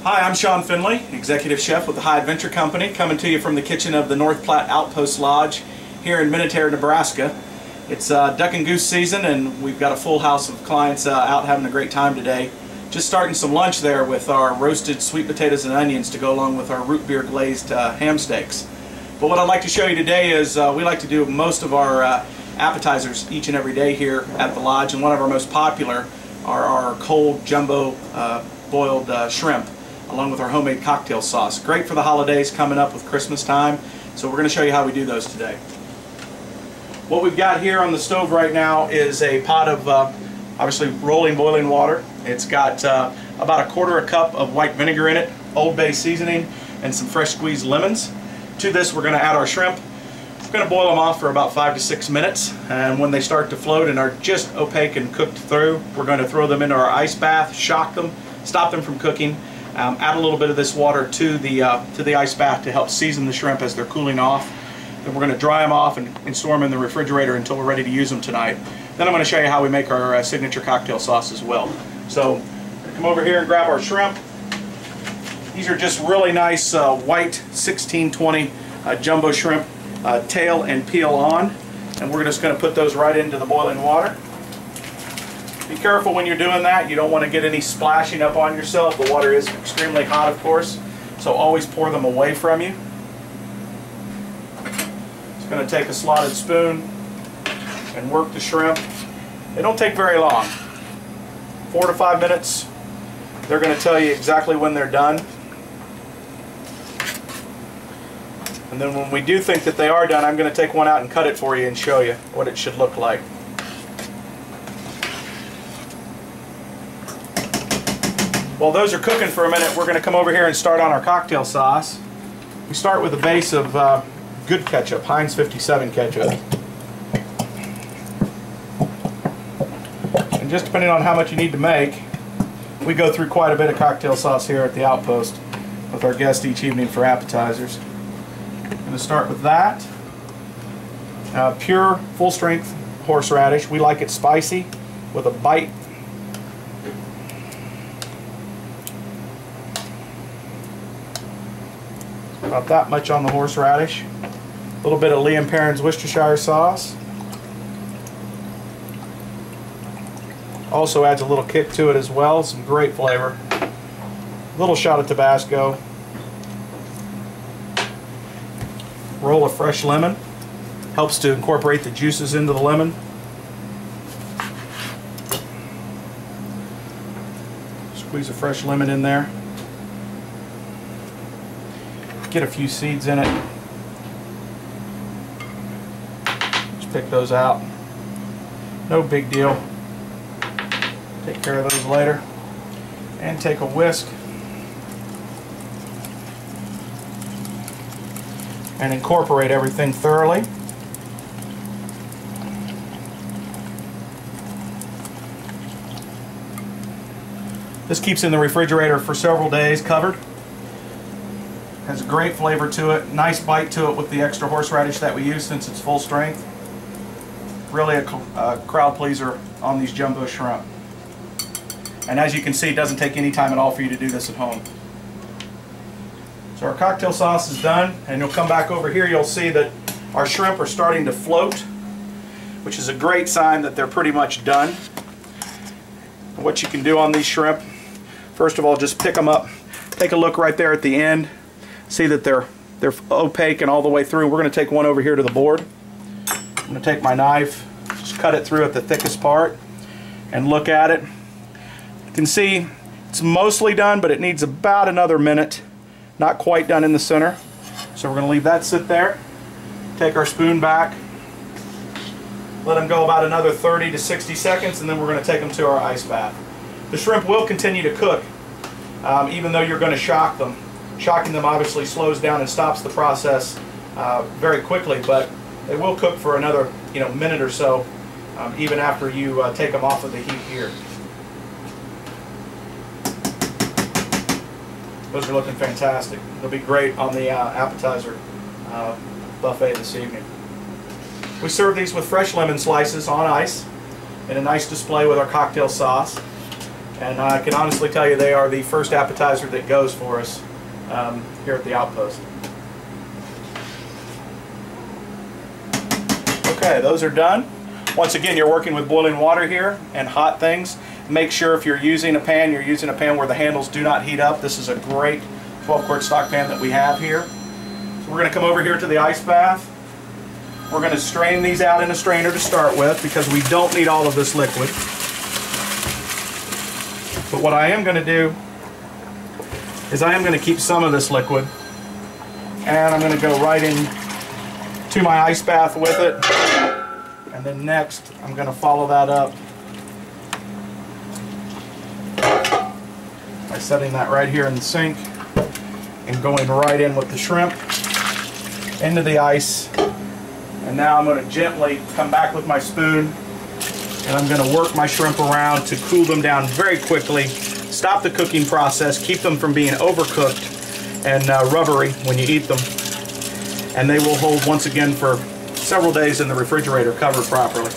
Hi, I'm Sean Finley, Executive Chef with the High Adventure Company, coming to you from the kitchen of the North Platte Outpost Lodge here in Minutair, Nebraska. It's duck and goose season, and we've got a full house of clients out having a great time today. Just starting some lunch there with our roasted sweet potatoes and onions to go along with our root beer glazed ham steaks. But what I'd like to show you today is we like to do most of our appetizers each and every day here at the lodge, and one of our most popular are our cold jumbo boiled shrimp, along with our homemade cocktail sauce. Great for the holidays coming up with Christmas time, so we're going to show you how we do those today. What we've got here on the stove right now is a pot of obviously rolling boiling water. It's got about 1/4 cup of white vinegar in it, Old Bay seasoning, and some fresh squeezed lemons. To this we're going to add our shrimp. We're going to boil them off for about 5 to 6 minutes, and when they start to float and are just opaque and cooked through, we're going to throw them into our ice bath, shock them, stop them from cooking. Add a little bit of this water to the ice bath to help season the shrimp as they're cooling off. Then we're going to dry them off and store them in the refrigerator until we're ready to use them tonight. Then I'm going to show you how we make our signature cocktail sauce as well. So come over here and grab our shrimp. These are just really nice white 1620 jumbo shrimp, tail and peel on, and we're just going to put those right into the boiling water. Be careful when you're doing that. You don't want to get any splashing up on yourself. The water is extremely hot, of course, so always pour them away from you. Just going to take a slotted spoon and work the shrimp. They don't take very long. 4 to 5 minutes. They're going to tell you exactly when they're done. And then when we do think that they are done, I'm going to take one out and cut it for you and show you what it should look like. While those are cooking for a minute, we're going to come over here and start on our cocktail sauce. We start with a base of good ketchup, Heinz 57 ketchup. And just depending on how much you need to make, we go through quite a bit of cocktail sauce here at the Outpost with our guests each evening for appetizers. I'm going to start with that. Pure, full-strength horseradish. We like it spicy with a bite. About that much on the horseradish. A little bit of Liam Perrin's Worcestershire sauce. Also adds a little kick to it as well, some great flavor. A little shot of Tabasco. Roll of fresh lemon. Helps to incorporate the juices into the lemon. Squeeze a fresh lemon in there. Get a few seeds in it. Just pick those out. No big deal. Take care of those later. And take a whisk and incorporate everything thoroughly. This keeps in the refrigerator for several days covered. Has a great flavor to it, nice bite to it with the extra horseradish that we use since it's full strength. Really a crowd pleaser on these jumbo shrimp. And as you can see, it doesn't take any time at all for you to do this at home. So our cocktail sauce is done, and you'll come back over here, you'll see that our shrimp are starting to float, which is a great sign that they're pretty much done. What you can do on these shrimp, first of all, just pick them up. Take a look right there at the end. See that they're opaque and all the way through. We're going to take one over here to the board. I'm going to take my knife, just cut it through at the thickest part, and look at it. You can see it's mostly done, but it needs about another minute. Not quite done in the center. So we're going to leave that sit there. Take our spoon back. Let them go about another 30 to 60 seconds, and then we're going to take them to our ice bath. The shrimp will continue to cook, even though you're going to shock them. Shocking them obviously slows down and stops the process very quickly, but they will cook for another minute or so, even after you take them off of the heat here. Those are looking fantastic. They'll be great on the appetizer buffet this evening. We serve these with fresh lemon slices on ice in a nice display with our cocktail sauce. And I can honestly tell you they are the first appetizer that goes for us here at the Outpost. Okay, those are done. Once again, you're working with boiling water here and hot things. Make sure if you're using a pan, you're using a pan where the handles do not heat up. This is a great 12-quart stock pan that we have here. So we're going to come over here to the ice bath. We're going to strain these out in a strainer to start with because we don't need all of this liquid. But what I am going to do is I am going to keep some of this liquid and I'm going to go right in to my ice bath with it. And then next I'm going to follow that up by setting that right here in the sink and going right in with the shrimp into the ice. And now I'm going to gently come back with my spoon and I'm going to work my shrimp around to cool them down very quickly, stop the cooking process, keep them from being overcooked and rubbery when you eat them. And they will hold once again for several days in the refrigerator covered properly.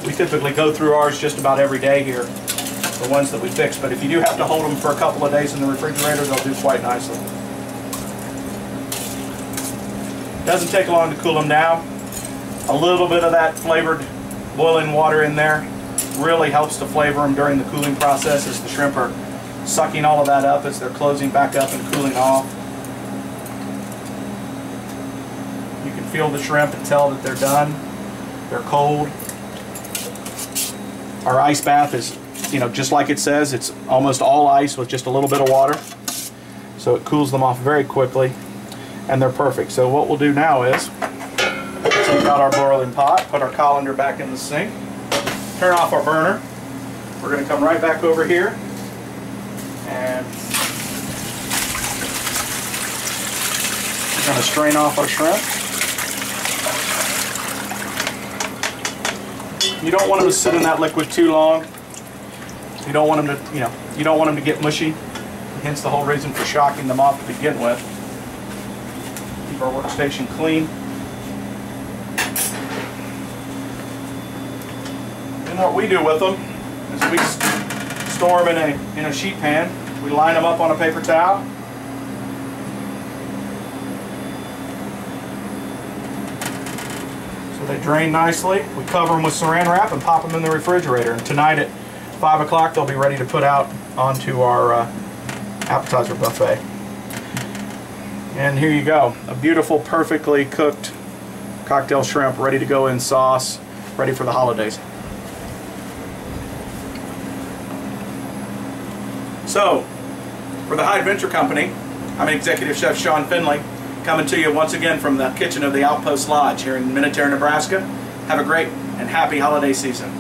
We typically go through ours just about every day here, the ones that we fix, but if you do have to hold them for a couple of days in the refrigerator, they'll do quite nicely. Doesn't take long to cool them down. A little bit of that flavored boiling water in there really helps to flavor them during the cooling process as the shrimp are sucking all of that up as they're closing back up and cooling off. You can feel the shrimp and tell that they're done. They're cold. Our ice bath is, just like it says, it's almost all ice with just a little bit of water. So it cools them off very quickly and they're perfect. So what we'll do now is take out our boiling pot, put our colander back in the sink, turn off our burner. We're going to come right back over here and we're going to strain off our shrimp. You don't want them to sit in that liquid too long. You don't want them to, you don't want them to get mushy. Hence the whole reason for shocking them off to begin with. Keep our workstation clean. And what we do with them is we store them in a sheet pan. We line them up on a paper towel. So they drain nicely. We cover them with saran wrap and pop them in the refrigerator. And tonight at 5 o'clock they'll be ready to put out onto our appetizer buffet. And here you go, a beautiful, perfectly cooked cocktail shrimp ready to go in sauce, ready for the holidays. So, for the High Adventure Company, I'm Executive Chef Sean Finley, coming to you once again from the kitchen of the Outpost Lodge here in Minnetonka, Nebraska. Have a great and happy holiday season.